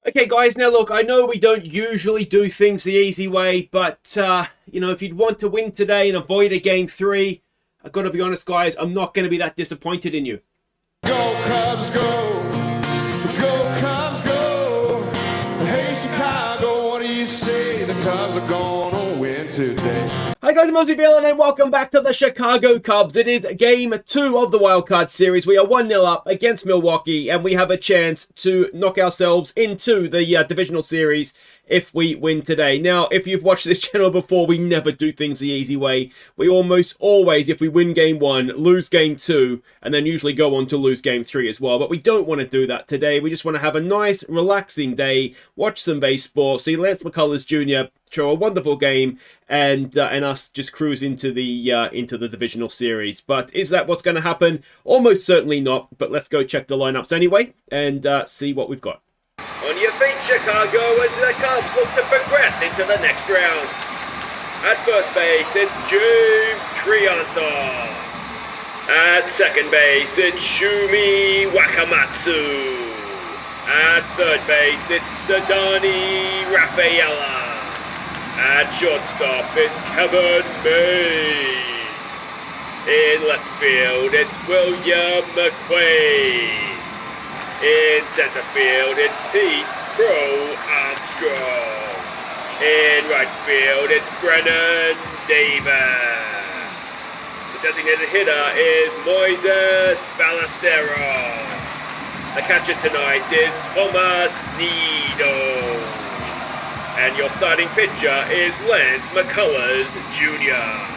Okay, guys, now look, I know we don't usually do things the easy way, but, if you'd want to win today and avoid a game 3, I've got to be honest, guys, I'm not going to be that disappointed in you. Go Cubs, go! Go Cubs, go! Hey, Chicago, what do you say? The Cubs are gonna win today. Hi guys, I'm Aussie and welcome back to the Chicago Cubs. It is game 2 of the Wildcard Series. We are 1-0 up against Milwaukee, and we have a chance to knock ourselves into the divisional series if we win today. Now, if you've watched this channel before, we never do things the easy way. We almost always, if we win game 1, lose game 2, and then usually go on to lose game 3 as well. But we don't want to do that today. We just want to have a nice, relaxing day, watch some baseball, see Lance McCullers Jr. throw a wonderful game, and us just cruise into the divisional series. But is that what's going to happen? Almost certainly not. But let's go check the lineups anyway and see what we've got. On your feet, Chicago, as the Cubs look to progress into the next round. At first base, it's James Trianto. At second base, it's Shumi Wakamatsu. At third base, it's Sadani Rafaela. At shortstop, it's Kevin Mays. In left field, it's William McQuaid. In center field, it's Pete Crow Armstrong. In right field, it's Brennan Davis. The designated hitter is Moises Ballesteros. The catcher tonight is Thomas Nido. And your starting pitcher is Lance McCullers Jr.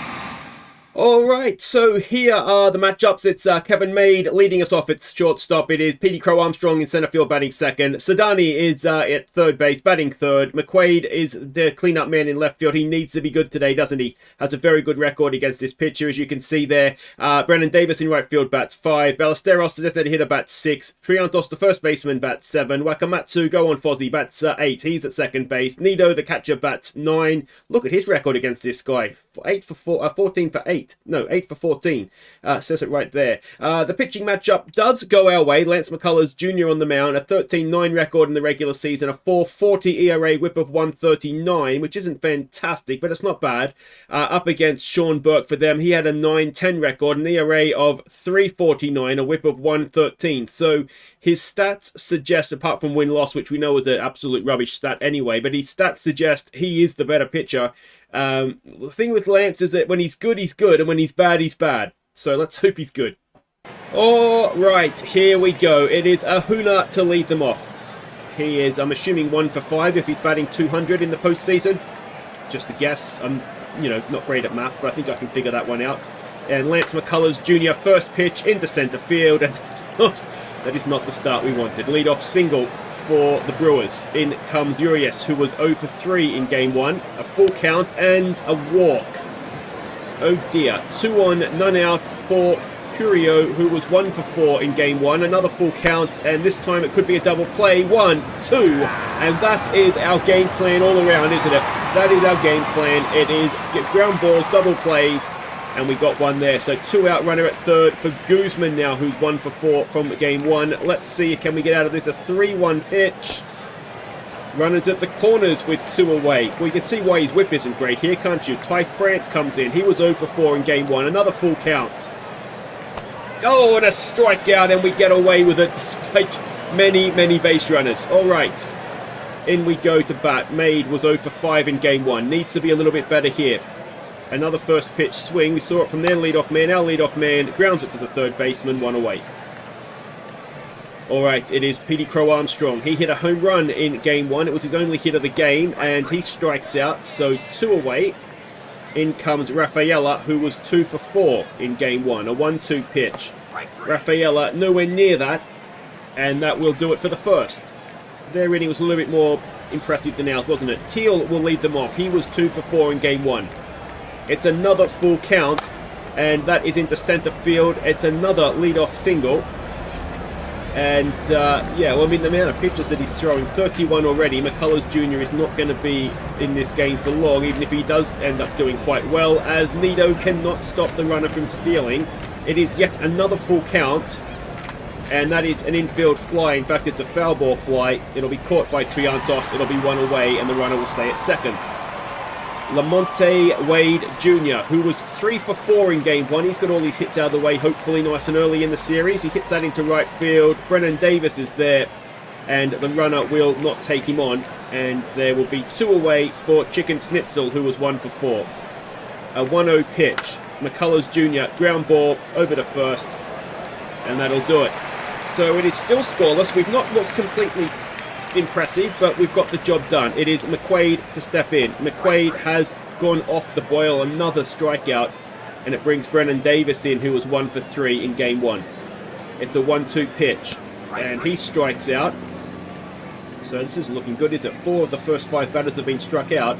Alright, so here are the matchups. It's Kevin Maid leading us off at shortstop. It is Petey Crow Armstrong in center field batting second. Sadani is at third base batting third. McQuaid is the cleanup man in left field. He needs to be good today, doesn't he? Has a very good record against this pitcher, as you can see there. Brennan Davis in right field bats 5. Ballesteros, the designated hitter, bats 6. Triantos, the first baseman, bats 7. Wakamatsu, go on Fozzie, bats 8. He's at second base. Nido, the catcher, bats 9. Look at his record against this guy. 14 for 8. No, 8 for 14. Says it right there. The pitching matchup does go our way. Lance McCullers Jr. on the mound. A 13-9 record in the regular season. A 4.40 ERA, whip of 139, which isn't fantastic, but it's not bad. Up against Sean Burke for them. He had a 9-10 record, an ERA of 3.49, a whip of 113. So his stats suggest, apart from win-loss, which we know is an absolute rubbish stat anyway, but his stats suggest he is the better pitcher. The thing with Lance is that when he's good, and when he's bad, he's bad. So let's hope he's good. All right, here we go. It is Ahuna to lead them off. He is, I'm assuming, 1 for 5 if he's batting 200 in the postseason. Just a guess. I'm, not great at math, but I think I can figure that one out. And Lance McCullers Jr. first pitch into center field, and that is not the start we wanted. Lead-off single for the Brewers. In comes Urias, who was 0 for 3 in game 1. A full count and a walk. Oh dear. 2 on, none out for Curio, who was 1 for 4 in game 1. Another full count, and this time it could be a double play. 1, 2, and that is our game plan all around, isn't it? That is our game plan. It is get ground balls, double plays, and we got one there. So 2 out, runner at third for Guzman now, who's 1 for 4 from game 1. Let's see, can we get out of this? A 3-1 pitch. Runners at the corners with 2 away. Well, you can see why his whip isn't great here, can't you? Ty France comes in. He was 0 for 4 in game 1. Another full count. Oh, and a strikeout, and we get away with it despite many, many base runners. All right. In we go to bat. Maid was 0 for 5 in game 1. Needs to be a little bit better here. Another first pitch swing. We saw it from their leadoff man. Our leadoff man grounds it to the third baseman. 1 away. All right, it is Petey Crow Armstrong. He hit a home run in game 1. It was his only hit of the game, and he strikes out. So 2 away. In comes Rafaela, who was 2 for 4 in game 1. A 1-2 pitch. Rafaela nowhere near that, and that will do it for the first. Their inning was a little bit more impressive than ours, wasn't it? Teal will lead them off. He was 2 for 4 in game 1. It's another full count, and that is into center field. It's another leadoff single. And, the amount of pitches that he's throwing, 31 already. McCullers Jr. is not going to be in this game for long, even if he does end up doing quite well, as Nido cannot stop the runner from stealing. It is yet another full count. And that is an infield fly. In fact, it's a foul ball fly. It'll be caught by Triantos. It'll be one away, and the runner will stay at second. Lamonte Wade Jr., who was 3 for 4 in Game 1. He's got all these hits out of the way, hopefully nice and early in the series. He hits that into right field. Brennan Davis is there, and the runner will not take him on. And there will be 2 away for Chicken Schnitzel, who was 1 for 4. A 1-0 pitch. McCullers Jr., ground ball over to first, and that'll do it. So it is still scoreless. We've not looked completely impressive, but we've got the job done. It is McQuaid to step in. McQuaid has gone off the boil, another strikeout, and it brings Brennan Davis in, who was 1 for 3 in Game 1. It's a 1-2 pitch, and he strikes out. So this isn't looking good, is it? 4 of the first 5 batters have been struck out.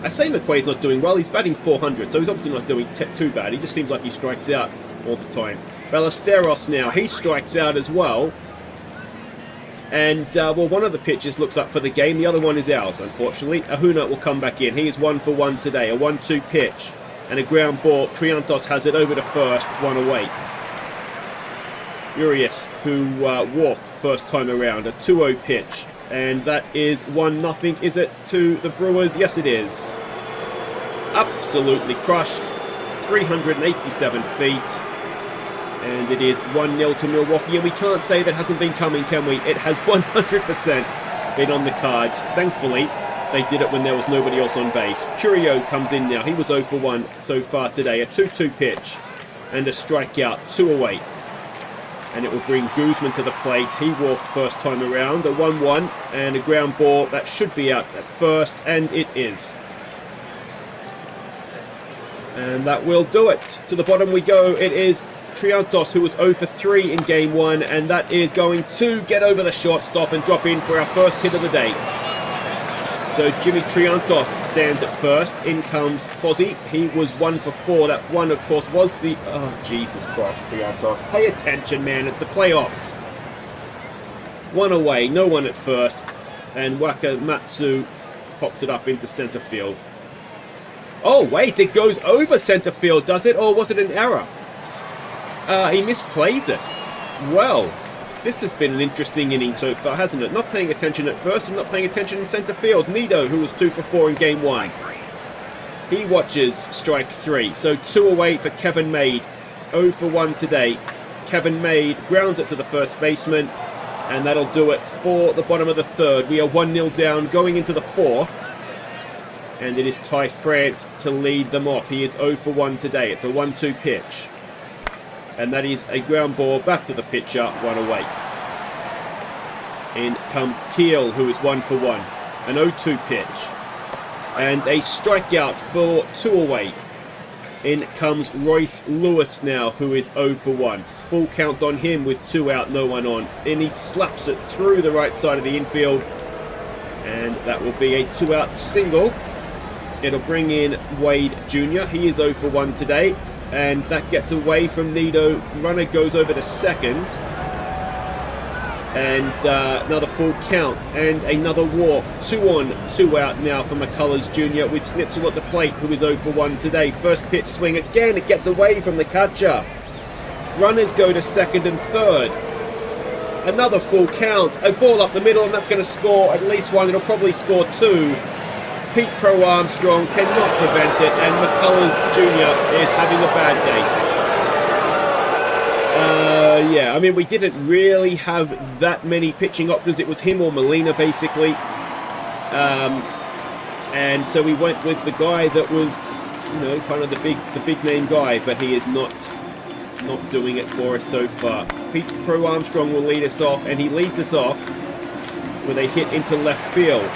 I say McQuaid's not doing well. He's batting 400, so he's obviously not doing too bad. He just seems like he strikes out all the time. Ballesteros now, he strikes out as well. And, well, one of the pitchers looks up for the game. The other one is ours, unfortunately. Ahuna will come back in. He is 1 for 1 today. A 1-2 pitch and a ground ball. Triantos has it over to first, 1 away. Urias, who walked first time around. A 2-0 pitch. And that is 1-0, is it, to the Brewers? Yes, it is. Absolutely crushed. 387 feet. And it is 1-0 to Milwaukee. And we can't say that hasn't been coming, can we? It has 100% been on the cards. Thankfully, they did it when there was nobody else on base. Churio comes in now. He was 0 for 1 so far today. A 2-2 pitch and a strikeout. 2 away. And it will bring Guzman to the plate. He walked first time around. A 1-1 and a ground ball. That should be out at first. And it is. And that will do it. To the bottom we go. It is Triantos, who was 0 for 3 in Game 1, and that is going to get over the shortstop and drop in for our first hit of the day. So Jimmy Triantos stands at first. In comes Fozzie. He was 1 for 4. That one, of course, was the... Oh, Jesus Christ, Triantos. Pay attention, man. It's the playoffs. 1 away. No one at first. And Wakamatsu pops it up into center field. Oh, wait. It goes over center field, does it? Or was it an error? He misplays it. Well, this has been an interesting inning so far, hasn't it? Not paying attention at first and not paying attention in centre field. Nido, who was 2 for 4 in Game 1. He watches strike 3. So 2 away for Kevin Made. 0 for 1 today. Kevin Made grounds it to the first baseman. And that'll do it for the bottom of the third. We are 1-0 down going into the fourth. And it is Ty France to lead them off. He is 0 for 1 today. It's a 1-2 pitch. And that is a ground ball back to the pitcher, 1 away. In comes Teal, who is 1 for 1. An 0-2 pitch. And a strikeout for 2 away. In comes Royce Lewis now, who is 0 for 1. Full count on him with 2 out, no one on. And he slaps it through the right side of the infield. And that will be a 2-out single. It'll bring in Wade Jr. He is 0 for 1 today. And that gets away from Nido. Runner goes over to second. And another full count. And another walk. 2 on, 2 out now for McCullers Jr. with Schnitzel at the plate, who is 0 for 1 today. First pitch swing again. It gets away from the catcher. Runners go to second and third. Another full count. A ball up the middle, and that's going to score at least 1. It'll probably score 2. Pete Crow Armstrong cannot prevent it, and McCullers Jr. is having a bad day. Yeah, I mean, we didn't really have that many pitching options. It was him or Molina, basically. And so we went with the guy that was, you know, kind of the big name guy, but he is not doing it for us so far. Pete Crow Armstrong will lead us off, and he leads us off with a hit into left field.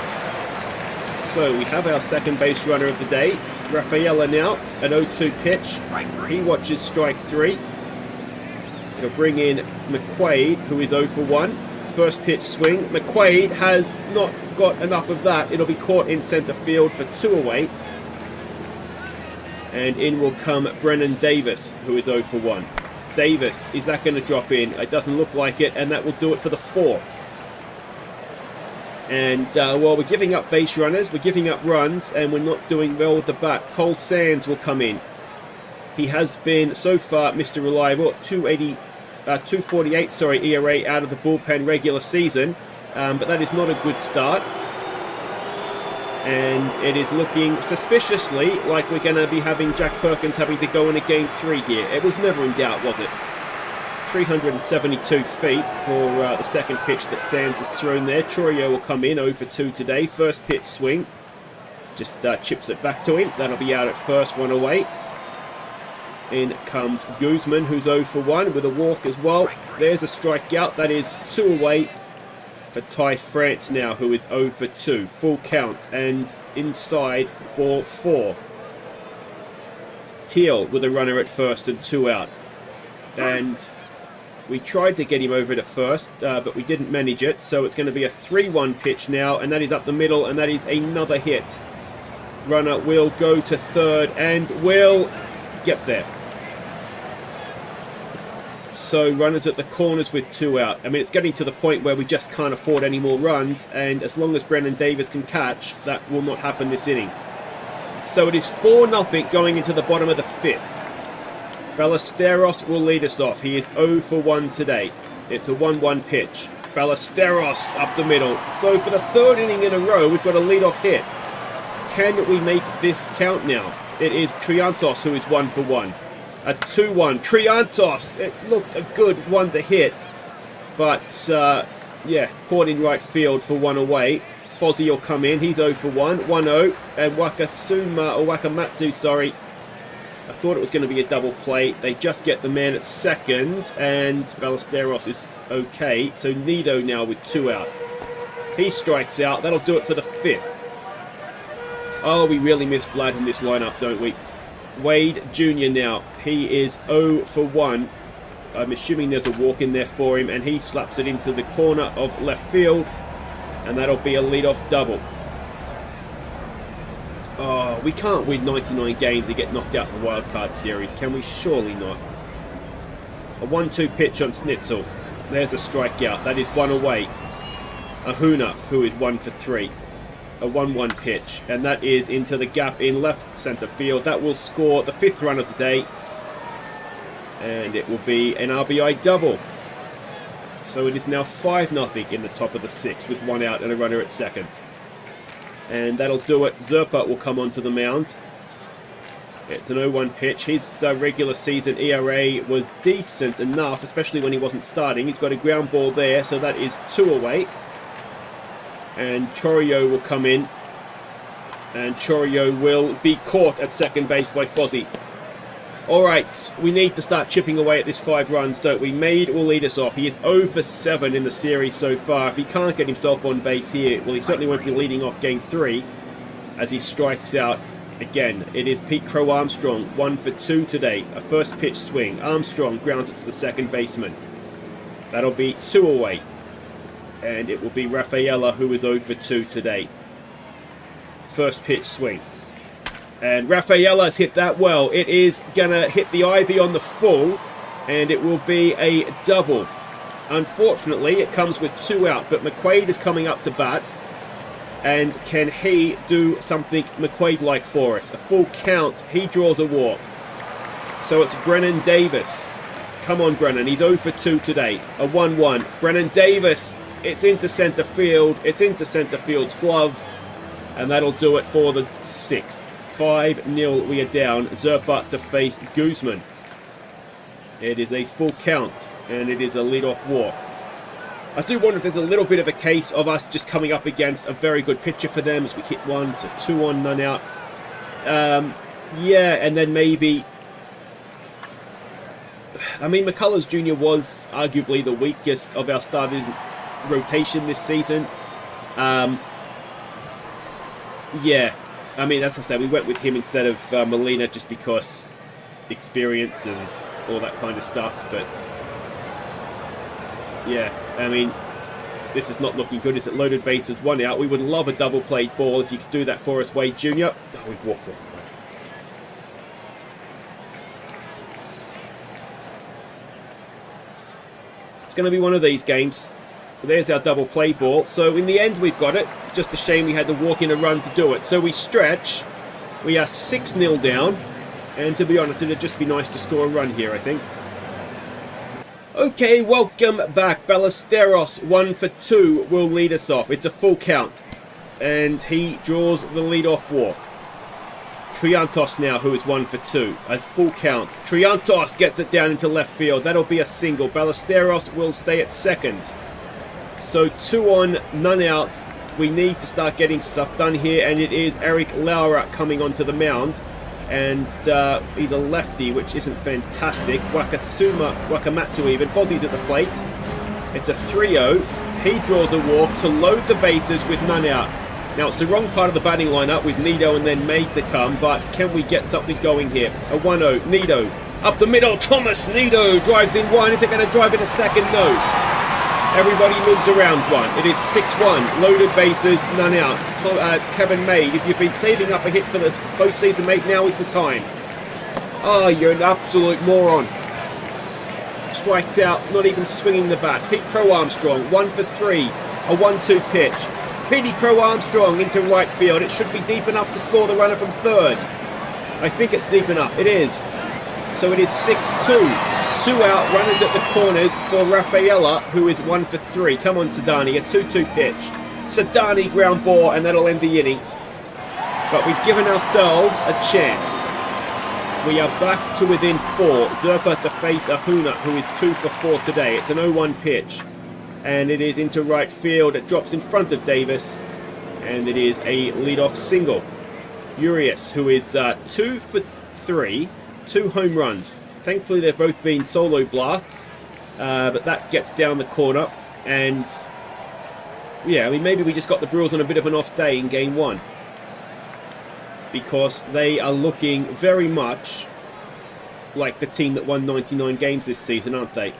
So we have our second base runner of the day, Rafaela now, an 0-2 pitch. He watches strike 3. It'll bring in McQuaid, who is 0 for 1. First pitch swing. McQuaid has not got enough of that. It'll be caught in center field for 2 away. And in will come Brennan Davis, who is 0 for 1. Davis, is that going to drop in? It doesn't look like it, and that will do it for the fourth. And, well, we're giving up base runners, we're giving up runs, and we're not doing well with the bat. Cole Sands will come in. He has been, so far, Mr. Reliable, 280 248, sorry, ERA out of the bullpen regular season. But that is not a good start. And it is looking suspiciously like we're going to be having Jack Perkins having to go in a game 3 here. It was never in doubt, was it? 372 feet for the second pitch that Sands has thrown there. Chourio will come in 0 for 2 today. First pitch swing. Just chips it back to him. That'll be out at first, 1 away. In comes Guzman, who's 0 for 1 with a walk as well. There's a strikeout. That is 2 away for Ty France now, who is 0 for 2. Full count and inside ball 4. Teal with a runner at first and 2 out. And we tried to get him over to first, but we didn't manage it. So it's going to be a 3-1 pitch now, and that is up the middle, and that is another hit. Runner will go to third and will get there. So runners at the corners with 2 out. I mean, it's getting to the point where we just can't afford any more runs, and as long as Brennan Davis can catch, that will not happen this inning. So it is 4-0 going into the bottom of the 5th. Ballesteros will lead us off. He is 0 for 1 today. It's a 1-1 pitch. Ballesteros up the middle. So for the 3rd inning in a row, we've got a leadoff hit. Can we make this count now? It is Triantos who is 1 for 1. A 2-1. Triantos! It looked a good one to hit. But, yeah, caught in right field for 1 away. Fozzie will come in. He's 0 for 1. 1-0. And Wakamatsu, sorry. I thought it was going to be a double play. They just get the man at second. And Ballesteros is okay. So Nido now with 2 out. He strikes out. That'll do it for the 5th. Oh, we really miss Vlad in this lineup, don't we? Wade Jr. now. He is 0 for 1. I'm assuming there's a walk in there for him, and he slaps it into the corner of left field, and that'll be a leadoff double. Oh, we can't win 99 games and get knocked out in the Wildcard Series, can we? Surely not. A 1-2 pitch on Snitzel. There's a strikeout. That is 1 away. Ahuna, who is 1 for 3. A 1-1 pitch, and that is into the gap in left centre field. That will score the 5th run of the day, and it will be an RBI double. So it is now 5-0 in the top of the 6th with 1 out and a runner at second. And that'll do it. Zerpa will come onto the mound. It's an 0-1 pitch. His regular season ERA was decent enough, especially when he wasn't starting. He's got a ground ball there, so that is 2 away. And Chourio will come in. And Chourio will be caught at second base by Fozzie. Alright, we need to start chipping away at this 5 runs, don't we? Made will lead us off. He is 0 for 7 in the series so far. If he can't get himself on base here, well, he certainly won't be leading off game 3 as he strikes out again. It is Pete Crow Armstrong, 1 for 2 today. A first pitch swing. Armstrong grounds it to the second baseman. That'll be 2 away. And it will be Rafaela who is 0 for 2 today. First pitch swing. And Rafaela's hit that well. It is going to hit the ivy on the full, and it will be a double. Unfortunately, it comes with 2 out, but McQuaid is coming up to bat. And can he do something McQuaid-like for us? A full count. He draws a walk. So it's Brennan Davis. Come on, Brennan. He's 0 for 2 today. A 1-1. Brennan Davis. It's into centre field. It's into centre field's glove. And that'll do it for the 6th. 5-0 we are down. Zerpa to face Guzman. It is a full count, and it is a leadoff walk. I do wonder if there's a little bit of a case of us just coming up against a very good pitcher for them as we hit 1, so 2 on, none out. Yeah, and then maybe... I mean, McCullers Jr. was arguably the weakest of our starters rotation this season. Yeah. I mean, as I said, we went with him instead of Molina just because experience and all that kind of stuff. But, yeah, I mean, this is not looking good. Is it loaded bases, 1 out? We would love a double-played ball if you could do that for us, Wade Jr. Oh, we've walked it. It's going to be one of these games. So there's our double play ball. So in the end, we've got it. Just a shame we had to walk in a run to do it. So we stretch. We are 6-0 down. And to be honest, it'd just be nice to score a run here, I think. Okay, welcome back. Ballesteros, 1 for 2, will lead us off. It's a full count. And he draws the lead-off walk. Triantos now, who is 1 for 2. A full count. Triantos gets it down into left field. That'll be a single. Ballesteros will stay at second. So 2 on, none out. We need to start getting stuff done here. And it is Eric Laura coming onto the mound. And he's a lefty, which isn't fantastic. Wakamatsu even. Fozzie's at the plate. It's a 3-0. He draws a walk to load the bases with none out. Now, it's the wrong part of the batting lineup with Nido and then Maid to come, but can we get something going here? A 1-0. Nido. Up the middle. Thomas Nido drives in one. Is it going to drive in a second? No. Everybody moves around one. It is 6-1. Loaded bases, none out. Kevin Maid, if you've been saving up a hit for the postseason, mate, now is the time. Oh, you're an absolute moron. Strikes out, not even swinging the bat. Pete Crow Armstrong, 1 for 3. A 1-2 pitch. Petey Crow Armstrong into right field. It should be deep enough to score the runner from third. I think it's deep enough. It is. So it is 6-2. 2 out, runners at the corners for Rafaela, who is 1 for 3. Come on, Sadani, a 2-2 pitch. Sadani ground ball, and that'll end the inning. But we've given ourselves a chance. We are back to within 4. Zerpa to face Ahuna, who is 2 for 4 today. It's an 0-1 pitch. And it is into right field. It drops in front of Davis. And it is a leadoff single. Urias, who is 2 for 3. 2 home runs. Thankfully, they've both been solo blasts. But that gets down the corner. And yeah, I mean, maybe we just got the Brewers on a bit of an off day in Game 1. Because they are looking very much like the team that won 99 games this season, aren't they?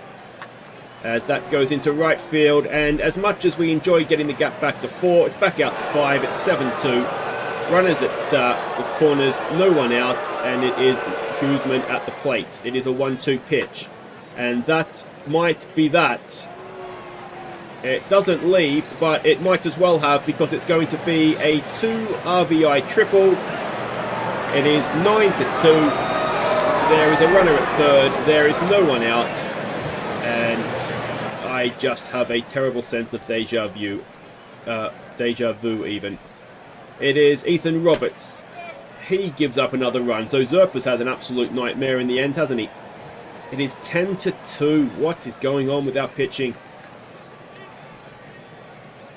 As that goes into right field, and as much as we enjoy getting the gap back to 4, it's back out to 5, it's 7-2. Runners at the corners, no one out, and it is Guzman at the plate. It is a 1-2 pitch, and that might be that. It doesn't leave, but it might as well have, because it's going to be a 2 RBI triple. It is 9-2. There is a runner at third. There is no one out. And I just have a terrible sense of deja vu. Deja vu, even. It is Ethan Roberts. He gives up another run. So Zerpa's had an absolute nightmare in the end, hasn't he? It is 10-2. What is going on with our pitching?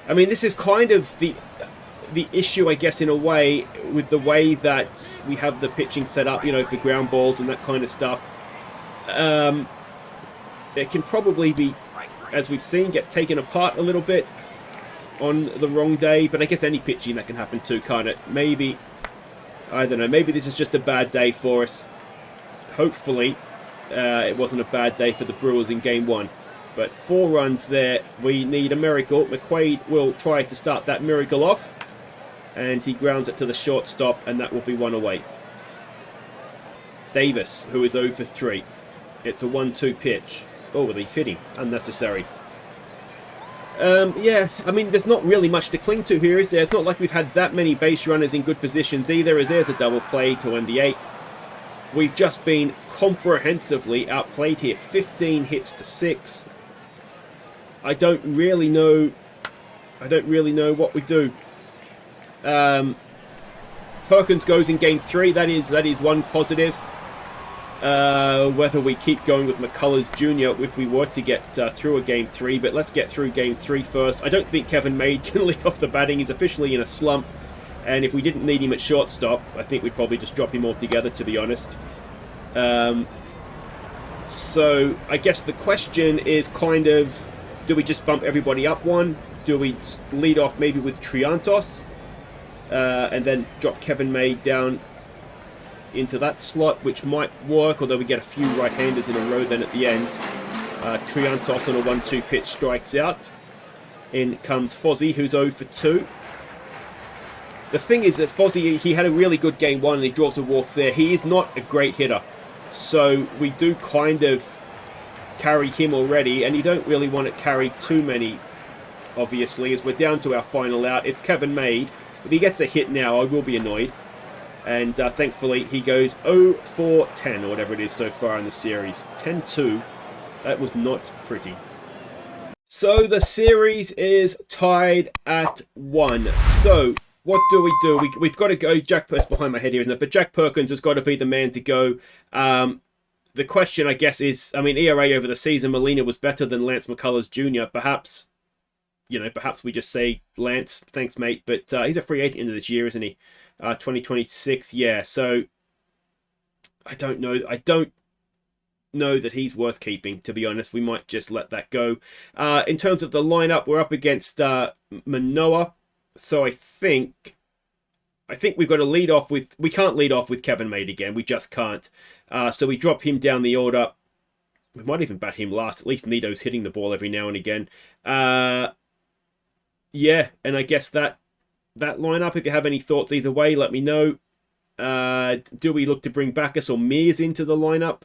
I mean, this is kind of the issue, I guess, in a way, with the way that we have the pitching set up, you know, for ground balls and that kind of stuff. It can probably be, as we've seen, get taken apart a little bit on the wrong day. But I guess any pitching that can happen too, can't it? Maybe, I don't know, maybe this is just a bad day for us. Hopefully, it wasn't a bad day for the Brewers in Game 1. But 4 runs there. We need a miracle. McQuaid will try to start that miracle off. And he grounds it to the shortstop, and that will be 1 away. Davis, who is 0 for 3. It's a 1-2 pitch. Oh, were they fitting? Unnecessary. Yeah, I mean, there's not really much to cling to here, is there? It's not like we've had that many base runners in good positions either, as there's a double play to end the 8th. We've just been comprehensively outplayed here. 15 hits to 6. I don't really know what we do. Perkins goes in Game 3. That is one positive. Whether we keep going with McCullers Jr. if we were to get through a Game 3, but let's get through Game 3 first. I don't think Kevin Maid can lead off the batting. He's officially in a slump, and if we didn't need him at shortstop, I think we'd probably just drop him altogether, to be honest. So I guess the question is kind of, do we just bump everybody up one? Do we lead off maybe with Triantos, and then drop Kevin Maid down into that slot, which might work, although we get a few right-handers in a row then at the end. Triantos on a 1-2 pitch strikes out. In comes Fozzie, who's 0 for 2. The thing is that Fozzie, he had a really good Game 1 and he draws a walk there. He is not a great hitter, so we do kind of carry him already, and you don't really want to carry too many, obviously, as we're down to our final out. It's Kevin Maid. If he gets a hit now, I will be annoyed. And thankfully, he goes 0 for 10, or whatever it is so far in the series. 10-2. That was not pretty. So the series is tied at 1. So what do we do? We've got to go. Jack Perkins behind my head here, isn't it? But Jack Perkins has got to be the man to go. The question, I guess, is, I mean, ERA over the season, Molina was better than Lance McCullers Jr. Perhaps, perhaps we just say Lance, thanks, mate. But he's a free agent into this year, isn't he? 2026, yeah. So I don't know. I don't know that he's worth keeping, to be honest. We might just let that go. In terms of the lineup, we're up against Manoah. So I think we've got to lead off with... We can't lead off with Kevin Made again. We just can't. So we drop him down the order. We might even bat him last. At least Nito's hitting the ball every now and again. Yeah, and I guess that lineup, if you have any thoughts either way, let me know. Do we look to bring Backus or Mears into the lineup?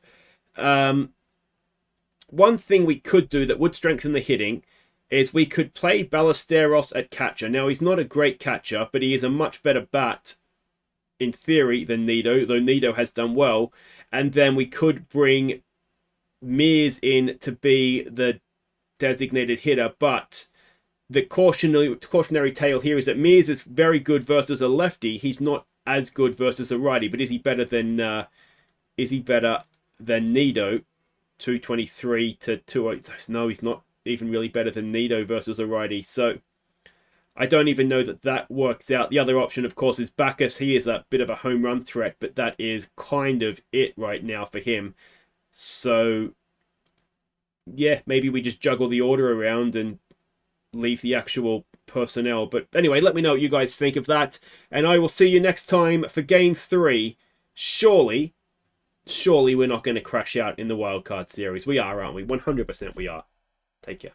One thing we could do that would strengthen the hitting is we could play Ballesteros at catcher. Now, he's not a great catcher, but he is a much better bat, in theory, than Nido, though Nido has done well. And then we could bring Mears in to be the designated hitter, but the cautionary tale here is that Mears is very good versus a lefty. He's not as good versus a righty, but is he better than Nido? 223 to 208. No, he's not even really better than Nido versus a righty. So I don't even know that works out. The other option, of course, is Backus. He is that bit of a home run threat, but that is kind of it right now for him. So yeah, maybe we just juggle the order around and leave the actual personnel. But anyway, let me know what you guys think of that, and I will see you next time for Game 3. Surely we're not going to crash out in the Wildcard Series. We are, aren't we? 100% we are. Take care.